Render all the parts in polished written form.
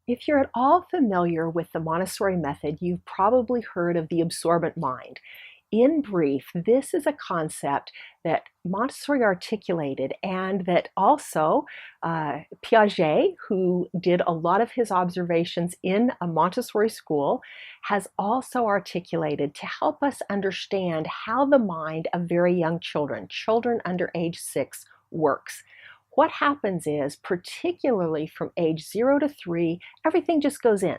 If you're at all familiar with the Montessori method, you've probably heard of the absorbent mind. In brief, this is a concept that Montessori articulated and that also Piaget, who did a lot of his observations in a Montessori school, has also articulated to help us understand how the mind of very young children, children under age 6, works. What happens is, particularly from age 0 to 3, everything just goes in.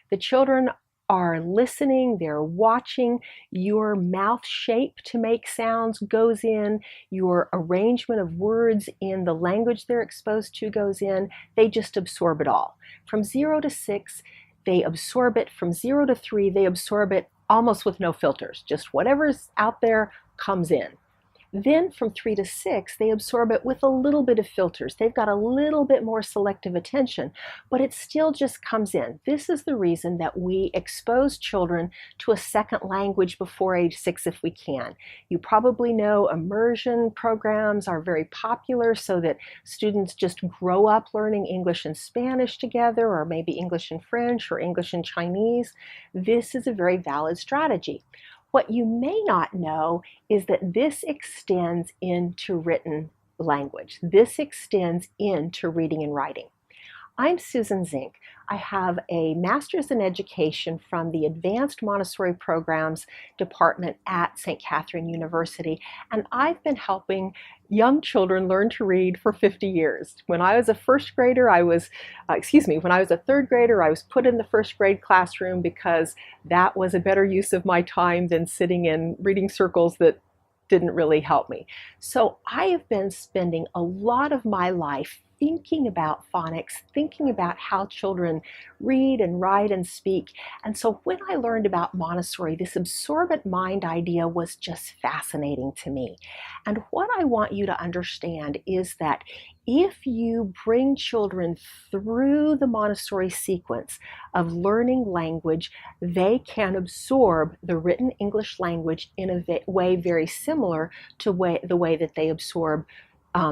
The children are listening, they're watching, your mouth shape to make sounds goes in, your arrangement of words in the language they're exposed to goes in, they just absorb it all. From 0 to 6, they absorb it. From 0 to 3, they absorb it almost with no filters, just whatever's out there comes in. Then from 3 to 6, they absorb it with a little bit of filters. They've got a little bit more selective attention, but it still just comes in. This is the reason that we expose children to a second language before age 6 if we can. You probably know immersion programs are very popular so that students just grow up learning English and Spanish together, or maybe English and French, or English and Chinese. This is a very valid strategy. What you may not know is that this extends into written language. This extends into reading and writing. I'm Susan Zink. I have a master's in education from the Advanced Montessori Programs Department at St. Catherine University, and I've been helping young children learn to read for 50 years. When I was a first grader, when I was a third grader, I was put in the first grade classroom because that was a better use of my time than sitting in reading circles that didn't really help me. So I have been spending a lot of my life thinking about phonics, thinking about how children read and write and speak. And so when I learned about Montessori, this absorbent mind idea was just fascinating to me. And what I want you to understand is that if you bring children through the Montessori sequence of learning language, they can absorb the written English language in a way very similar to the way that they absorb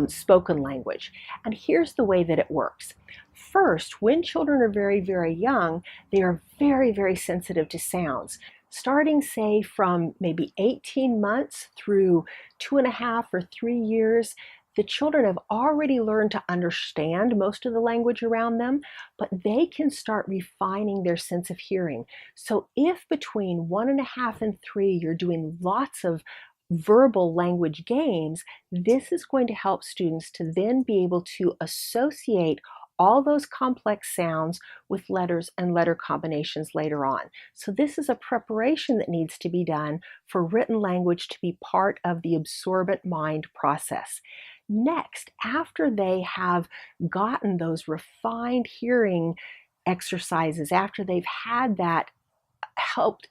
spoken language. And here's the way that it works. First, when children are very, very young, they are very, very sensitive to sounds. Starting, say, from maybe 18 months through 2.5 or 3 years, the children have already learned to understand most of the language around them, but they can start refining their sense of hearing. So if between 1.5 and 3 you're doing lots of verbal language games, this is going to help students to then be able to associate all those complex sounds with letters and letter combinations later on. So this is a preparation that needs to be done for written language to be part of the absorbent mind process. Next, after they have gotten those refined hearing exercises, after they've had that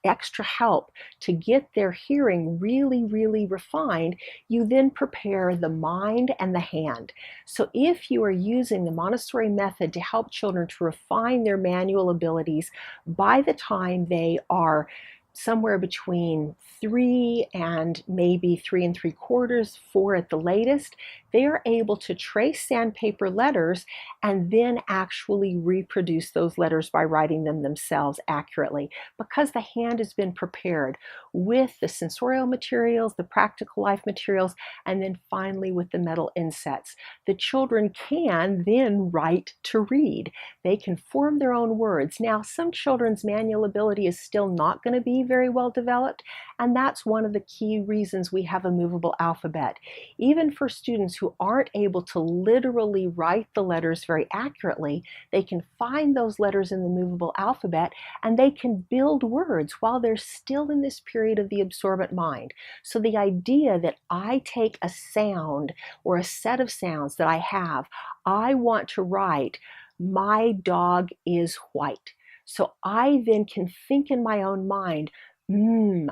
extra help to get their hearing really, really refined, you then prepare the mind and the hand. So if you are using the Montessori method to help children to refine their manual abilities, by the time they are somewhere between 3 and maybe 3 3/4, 4 at the latest, they are able to trace sandpaper letters and then actually reproduce those letters by writing them themselves accurately, because the hand has been prepared with the sensorial materials, the practical life materials, and then finally with the metal insets. The children can then write to read. They can form their own words. Now, some children's manual ability is still not going to be very well developed, and that's one of the key reasons we have a movable alphabet. Even for students who aren't able to literally write the letters very accurately, they can find those letters in the movable alphabet and they can build words while they're still in this period of the absorbent mind. So the idea that I take a sound or a set of sounds that I have, I want to write, my dog is white. So I then can think in my own mind,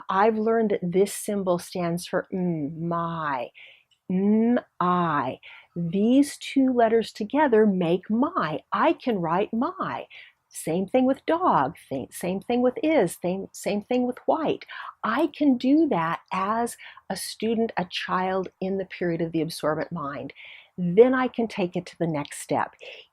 I've learned that this symbol stands for my, I. These two letters together make my. I can write my. Same thing with dog, same thing with is, same thing with white. I can do that as a student, a child in the period of the absorbent mind. then I can take it to the next step.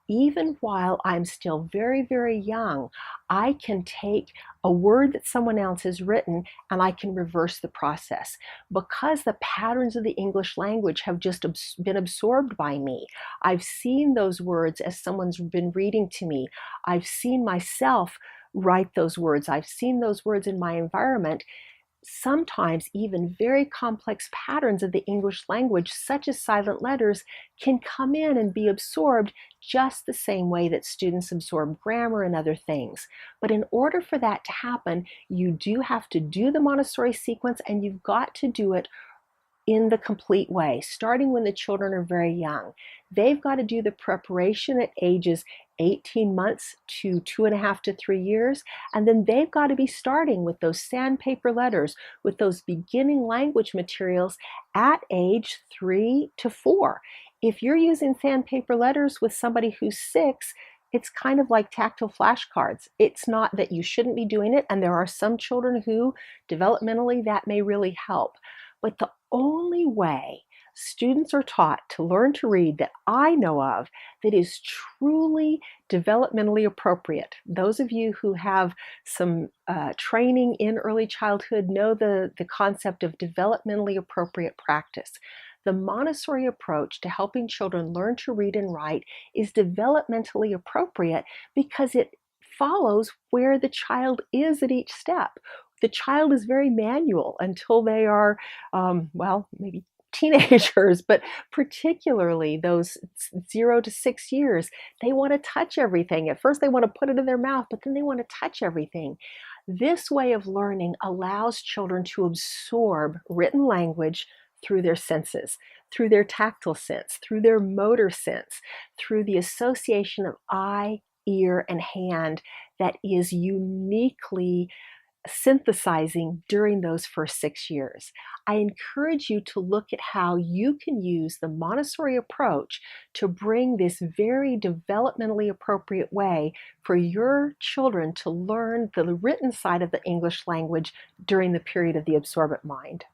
Even while I'm still very, very young, I can take a word that someone else has written and I can reverse the process because the patterns of the English language have just been absorbed by me. I've seen those words as someone's been reading to me. I've seen myself write those words. I've seen those words in my environment. Sometimes even very complex patterns of the English language, such as silent letters, can come in and be absorbed just the same way that students absorb grammar and other things. But in order for that to happen, you do have to do the Montessori sequence, and you've got to do it in the complete way, starting when the children are very young. They've got to do the preparation at ages 18 months to 2.5 to 3 years, and then they've got to be starting with those sandpaper letters, with those beginning language materials at age 3 to 4. If you're using sandpaper letters with somebody who's 6, it's kind of like tactile flashcards. It's not that you shouldn't be doing it, and there are some children who developmentally that may really help. But the only way students are taught to learn to read that I know of that is truly developmentally appropriate. Those of you who have some training in early childhood know the concept of developmentally appropriate practice. The Montessori approach to helping children learn to read and write is developmentally appropriate because it follows where the child is at each step. The child is very manual until they are, maybe teenagers, but particularly those 0 to 6 years, they want to touch everything. At first, they want to put it in their mouth, but then they want to touch everything. This way of learning allows children to absorb written language through their senses, through their tactile sense, through their motor sense, through the association of eye, ear, and hand that is uniquely synthesizing during those first 6 years. I encourage you to look at how you can use the Montessori approach to bring this very developmentally appropriate way for your children to learn the written side of the English language during the period of the absorbent mind.